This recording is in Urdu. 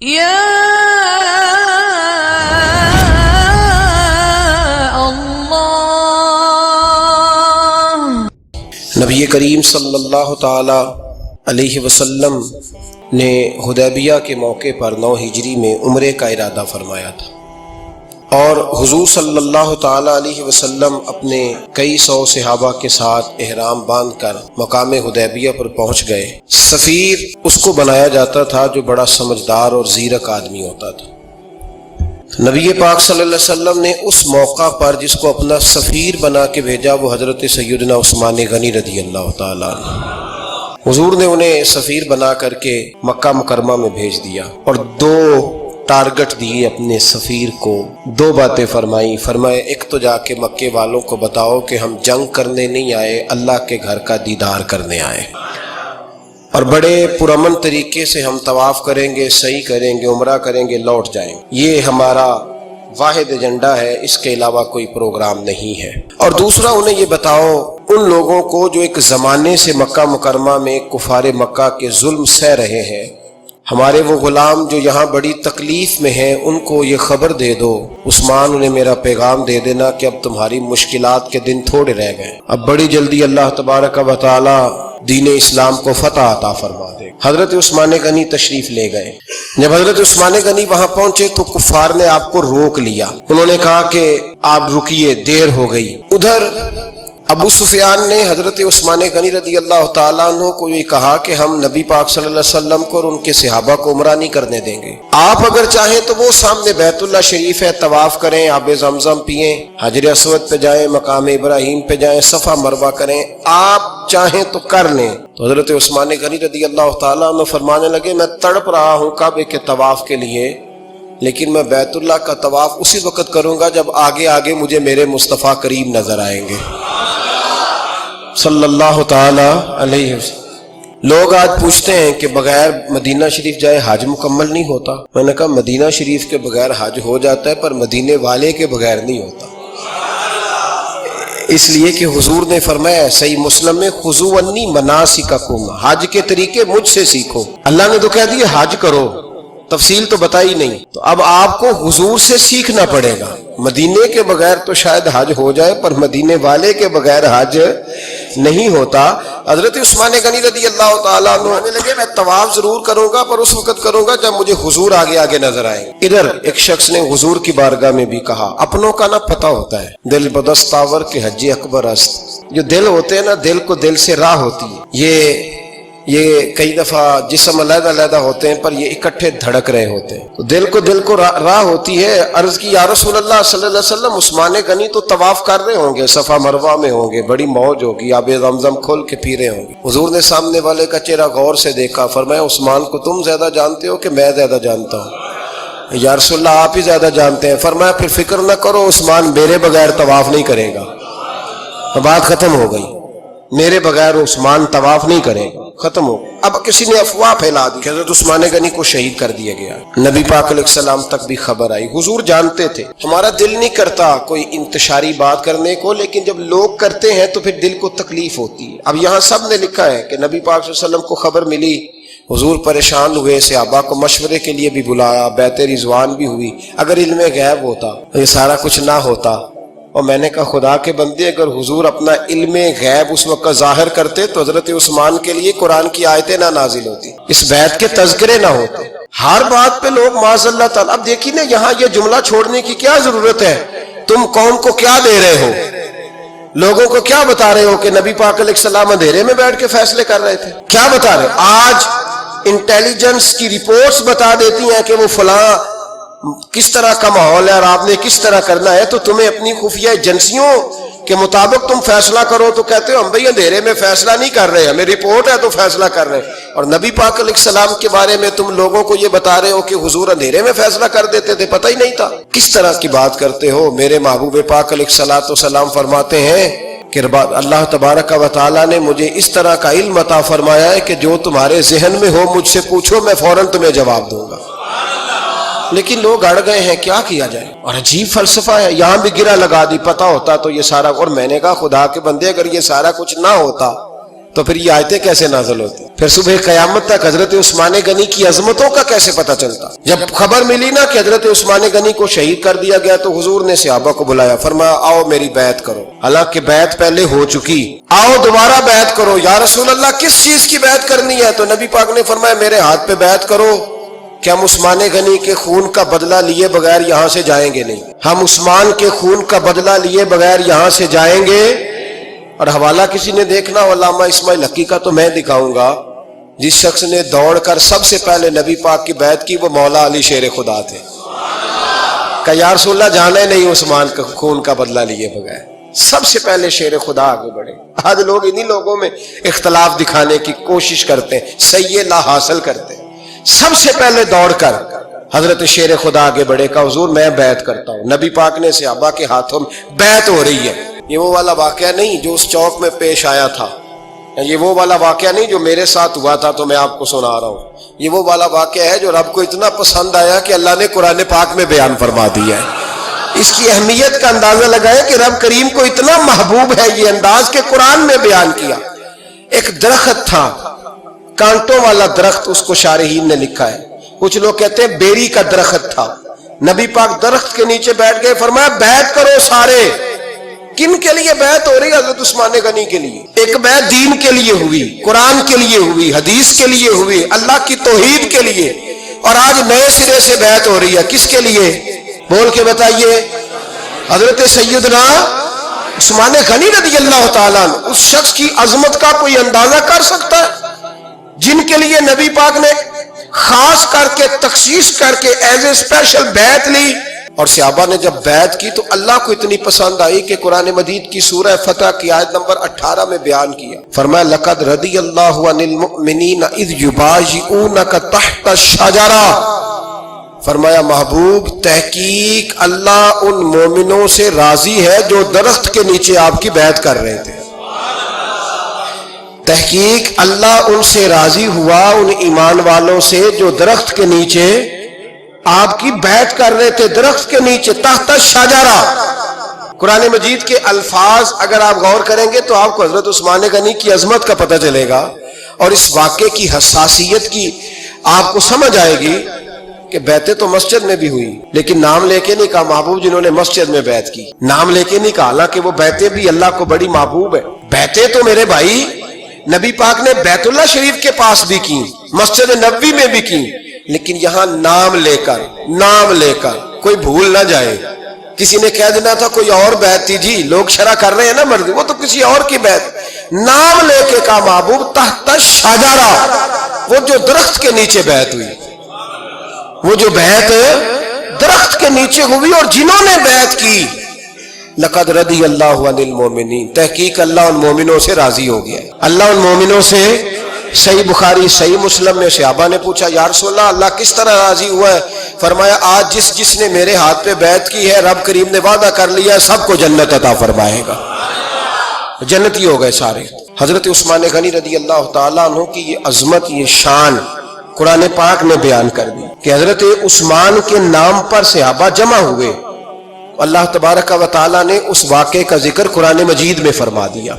یا نبی کریم صلی اللہ تعالی علیہ وسلم نے حدیبیہ کے موقع پر 9 ہجری میں عمرے کا ارادہ فرمایا تھا، اور حضور صلی اللہ تعالی علیہ وسلم اپنے کئی سو صحابہ کے ساتھ احرام باندھ کر مقام حدیبیہ پر پہنچ گئے۔ سفیر اس کو بنایا جاتا تھا جو بڑا سمجھدار اور زیرک آدمی ہوتا تھا۔ نبی پاک صلی اللہ علیہ وسلم نے اس موقع پر جس کو اپنا سفیر بنا کے بھیجا وہ حضرت سیدنا عثمان غنی رضی اللہ تعالیٰ عنہ۔ حضور نے انہیں سفیر بنا کر کے مکہ مکرمہ میں بھیج دیا اور 2 ٹارگٹ دیے اپنے سفیر کو، 2 باتیں فرمائے ایک تو جا کے مکے والوں کو بتاؤ کہ ہم جنگ کرنے نہیں آئے، اللہ کے گھر کا دیدار کرنے آئے، اور بڑے پرامن طریقے سے ہم طواف کریں گے، سعی کریں گے، عمرہ کریں گے، لوٹ جائیں گے۔ یہ ہمارا واحد ایجنڈا ہے، اس کے علاوہ کوئی پروگرام نہیں ہے۔ اور دوسرا انہیں یہ بتاؤ ان لوگوں کو جو ایک زمانے سے مکہ مکرمہ میں کفار مکہ کے ظلم سہ رہے ہیں، ہمارے وہ غلام جو یہاں بڑی تکلیف میں ہیں، ان کو یہ خبر دے دو، عثمان انہیں میرا پیغام دے دینا کہ اب تمہاری مشکلات کے دن تھوڑے رہ گئے، اب بڑی جلدی اللہ تبارک و تعالی دین اسلام کو فتح عطا فرما دے۔ حضرت عثمان غنی تشریف لے گئے۔ جب حضرت عثمان غنی وہاں پہنچے تو کفار نے آپ کو روک لیا، انہوں نے کہا کہ آپ رکیے، دیر ہو گئی۔ ادھر ابو سفیان نے حضرت عثمان غنی رضی اللہ تعالیٰ عنہ کو یہ کہا کہ ہم نبی پاک صلی اللہ علیہ وسلم کو اور ان کے صحابہ کو عمرہ نہیں کرنے دیں گے، آپ اگر چاہیں تو وہ سامنے بیت اللہ شریف ہے، طواف کریں، آب زمزم پئیں، حجر اسود پہ جائیں، مقام ابراہیم پہ جائیں، صفا مروہ کریں، آپ چاہیں تو کر لیں۔ تو حضرت عثمان غنی رضی اللہ تعالیٰ عنہ فرمانے لگے میں تڑپ رہا ہوں کعبے کے طواف کے لیے، لیکن میں بیت اللہ کا طواف اسی وقت کروں گا جب آگے آگے مجھے میرے مصطفیٰ کریم نظر آئیں گے صلی اللہ تعالی علیہ وسلم۔ لوگ آج پوچھتے ہیں کہ بغیر مدینہ شریف جائے حج مکمل نہیں ہوتا۔ میں نے کہا مدینہ شریف کے بغیر حج ہو جاتا ہے پر مدینے والے کے بغیر نہیں ہوتا، اس لیے کہ حضور نے فرمایا صحیح مسلم میں خذوا عنی مناسککم، حج کے طریقے مجھ سے سیکھو۔ اللہ نے تو کہہ دیا حج کرو، تفصیل تو بتائی نہیں، تو اب آپ کو حضور سے سیکھنا پڑے گا۔ مدینے کے بغیر تو شاید حج ہو جائے پر مدینے والے کے بغیر حج نہیں ہوتا۔ حضرت عثمان غنی رضی اللہ تعالیٰ عنہ کہنے لگے میں طواف ضرور کروں گا پر اس وقت کروں گا جب مجھے حضور آگے آگے نظر آئیں۔ ادھر ایک شخص نے حضور کی بارگاہ میں بھی کہا، اپنوں کا نہ پتہ ہوتا ہے، دل بدستاور کے حج اکبر است، جو دل ہوتے ہیں نا، دل کو دل سے راہ ہوتی ہے، یہ کئی دفعہ جسم علیحدہ علیحدہ ہوتے ہیں پر یہ اکٹھے دھڑک رہے ہوتے ہیں، تو دل کو راہ ہوتی ہے۔ عرض کی یا رسول اللہ صلی اللہ علیہ وسلم عثمان غنی تو طواف کر رہے ہوں گے، صفا مروہ میں ہوں گے، بڑی موج ہوگی، آب زمزم کھول کے پی رہے ہوں گے۔ حضور نے سامنے والے کا چہرہ غور سے دیکھا، فرمایا عثمان کو تم زیادہ جانتے ہو کہ میں زیادہ جانتا ہوں؟ یا رسول اللہ آپ ہی زیادہ جانتے ہیں۔ فرمایا پھر فکر نہ کرو، عثمان میرے بغیر طواف نہیں کرے گا۔ بات ختم ہو گئی، میرے بغیر عثمان طواف نہیں کرے گا، ختم ہو۔ اب کسی نے افواہ پھیلا دی کہ حضرت عثمان غنی کو شہید کر دیا گیا، نبی پاک علیہ السلام تک بھی خبر آئی۔ حضور جانتے تھے ہمارا دل نہیں کرتا کوئی انتشاری بات کرنے کو، لیکن جب لوگ کرتے ہیں تو پھر دل کو تکلیف ہوتی ہے۔ اب یہاں سب نے لکھا ہے کہ نبی پاک صلی اللہ علیہ وسلم کو خبر ملی، حضور پریشان ہوئے، صحابہ کو مشورے کے لیے بھی بلایا، بیعت رضوان بھی ہوئی۔ اگر علم غیب ہوتا یہ سارا کچھ نہ ہوتا، اور میں نے کہا خدا کے بندے اگر حضور اپنا علم غیب اس وقت ظاہر کرتے تو حضرت عثمان کے لیے قرآن کی آیتیں نہ نازل ہوتی، اس بیعت کے تذکرے نہ ہوتے۔ ہر بات پہ لوگ معاذ اللہ تعالیٰ۔ اب دیکھیے نا یہاں یہ جملہ چھوڑنے کی کیا ضرورت ہے؟ تم قوم کو کیا دے رہے ہو، لوگوں کو کیا بتا رہے ہو کہ نبی پاک علیہ السلام اندھیرے میں بیٹھ کے فیصلے کر رہے تھے؟ کیا بتا رہے؟ آج انٹیلیجنس کی رپورٹس بتا دیتی ہیں کہ وہ فلاں کس طرح کا ماحول ہے اور آپ نے کس طرح کرنا ہے، تو تمہیں اپنی خفیہ ایجنسیوں کے مطابق تم فیصلہ کرو تو کہتے ہو ہم بھئی اندھیرے میں فیصلہ نہیں کر رہے، ہمیں رپورٹ ہے تو فیصلہ کر رہے ہیں۔ اور نبی پاک علیہ السلام کے بارے میں تم لوگوں کو یہ بتا رہے ہو کہ حضور اندھیرے میں فیصلہ کر دیتے تھے، پتہ ہی نہیں تھا۔ کس طرح کی بات کرتے ہو؟ میرے محبوب پاک علیہ السلام فرماتے ہیں کہ اللہ تبارک و تعالیٰ نے مجھے اس طرح کا علم عطا فرمایا ہے کہ جو تمہارے ذہن میں ہو مجھ سے پوچھو، میں فوراً تمہیں جواب دوں گا۔ لیکن لوگ اڑ گئے ہیں، کیا کیا جائے؟ اور عجیب فلسفہ ہے، یہاں بھی گرہ لگا دی، پتہ ہوتا تو یہ سارا۔ اور میں نے کہا خدا کے بندے اگر یہ سارا کچھ نہ ہوتا تو پھر یہ آیتیں کیسے نازل ہوتی؟ پھر صبح قیامت تک حضرت عثمان غنی کی عظمتوں کا کیسے پتہ چلتا؟ جب خبر ملی نا کہ حضرت عثمان غنی کو شہید کر دیا گیا تو حضور نے صحابہ کو بلایا، فرمایا آؤ میری بیعت کرو، حالانکہ بیعت پہلے ہو چکی، آؤ دوبارہ بیعت کرو۔ یا رسول اللہ کس چیز کی بیعت کرنی ہے؟ تو نبی پاک نے فرمایا میرے ہاتھ پہ بیعت کرو کہ ہم عثمان غنی کے خون کا بدلہ لیے بغیر یہاں سے جائیں گے نہیں، ہم عثمان کے خون کا بدلہ لیے بغیر یہاں سے جائیں گے۔ اور حوالہ کسی نے دیکھنا علامہ اسماعیل حقی کا تو میں دکھاؤں گا، جس شخص نے دوڑ کر سب سے پہلے نبی پاک کی بیعت کی وہ مولا علی شیر خدا تھے، کہ یا رسول اللہ جانا ہی نہیں عثمان کا خون کا بدلہ لیے بغیر۔ سب سے پہلے شیر خدا آگے بڑھے۔ آج لوگ انہی لوگوں میں اختلاف دکھانے کی کوشش کرتے ہیں، صحیح لا حاصل کرتے ہیں۔ سب سے پہلے دوڑ کر حضرت شیر خدا آگے بڑھے، کہ حضور میں بیعت کرتا ہوں۔ نبی پاک نے صحابہ کے ہاتھوں میں بیعت ہو رہی ہے۔ یہ وہ والا واقعہ نہیں جو اس چوک میں پیش آیا تھا، یہ وہ والا واقعہ نہیں جو میرے ساتھ ہوا تھا تو میں آپ کو سنا رہا ہوں، یہ وہ والا واقعہ ہے جو رب کو اتنا پسند آیا کہ اللہ نے قرآن پاک میں بیان فرما دیا ہے۔ اس کی اہمیت کا اندازہ لگائے کہ رب کریم کو اتنا محبوب ہے یہ انداز کہ قرآن میں بیان کیا۔ ایک درخت تھا، کانٹوں والا درخت، اس کو شارحین نے لکھا ہے، کچھ لوگ کہتے ہیں بیری کا درخت تھا۔ نبی پاک درخت کے نیچے بیٹھ گئے، فرمایا بیعت کرو سارے۔ کن کے لیے بیعت ہو رہی؟ حضرت عثمان غنی کے لیے۔ ایک بیعت دین کے لیے ہوئی، قرآن کے لیے ہوئی، حدیث کے لیے ہوئی، اللہ کی توحید کے لیے، اور آج نئے سرے سے بیعت ہو رہی ہے۔ کس کے لیے؟ بول کے بتائیے۔ حضرت سیدنا عثمان غنی رضی اللہ تعالیٰ عنہ، اس شخص کی عظمت کا کوئی اندازہ کر سکتا ہے جن کے لیے نبی پاک نے خاص کر کے تخصیص کر کے ایز اے اسپیشل بیعت لی۔ اور صحابہ نے جب بیعت کی تو اللہ کو اتنی پسند آئی کہ قرآن مجید کی سورہ فتح کی آیت نمبر 18 میں بیان کیا، فرمایا لقد رضی اللہ عن المؤمنین اذ یبایعونک تحت الشجرہ، فرمایا محبوب تحقیق اللہ ان مومنوں سے راضی ہے جو درخت کے نیچے آپ کی بیعت کر رہے تھے۔ تحقیق اللہ ان سے راضی ہوا، ان ایمان والوں سے جو درخت کے نیچے آپ کی بیعت کر رہے تھے، درخت کے نیچے تحت الشجرہ۔ قرآن مجید کے الفاظ اگر آپ غور کریں گے تو آپ کو حضرت عثمان غنی کی عظمت کا پتہ چلے گا، اور اس واقعے کی حساسیت کی آپ کو سمجھ آئے گی کہ بیعتیں تو مسجد میں بھی ہوئی، لیکن نام لے کے نہیں کہا محبوب جنہوں نے مسجد میں بیعت کی، نام لے کے نہیں کہا، حالانکہ وہ بیعتیں بھی اللہ کو بڑی محبوب ہے۔ بیعتیں تو میرے بھائی نبی پاک نے بیت اللہ شریف کے پاس بھی کی، مسجد نبوی میں بھی کی، لیکن یہاں نام لے کر کوئی بھول نہ جائے۔ کسی نے کہہ دینا تھا کوئی اور بیعت تھی، جی لوگ شرع کر رہے ہیں نا مرضی، وہ تو کسی اور کی بیعت، نام لے کے کہا محبوب تحت الشجرہ، وہ جو درخت کے نیچے بیعت ہوئی، وہ جو بیعت درخت کے نیچے ہوئی، اور جنہوں نے بیعت کی لقد رضی اللہ عن المؤمنین، تحقیق اللہ ان مومنوں سے راضی ہو گیا۔ اللہ ان مومنوں سے، صحیح بخاری صحیح مسلم میں صحابہ نے پوچھا یا رسول اللہ اللہ کس طرح راضی ہوا ہے؟ فرمایا آج جس نے میرے ہاتھ پہ بیعت کی ہے رب کریم نے وعدہ کر لیا ہے سب کو جنت عطا فرمائے گا، جنتی ہو گئے سارے۔ حضرت عثمان غنی رضی اللہ تعالیٰ عنہ کی یہ عظمت، یہ شان قرآن پاک نے بیان کر دی کہ حضرت عثمان کے نام پر صحابہ جمع ہوئے، اللہ تبارک و تعالیٰ نے اس واقعے کا ذکر قرآن مجید میں فرما دیا۔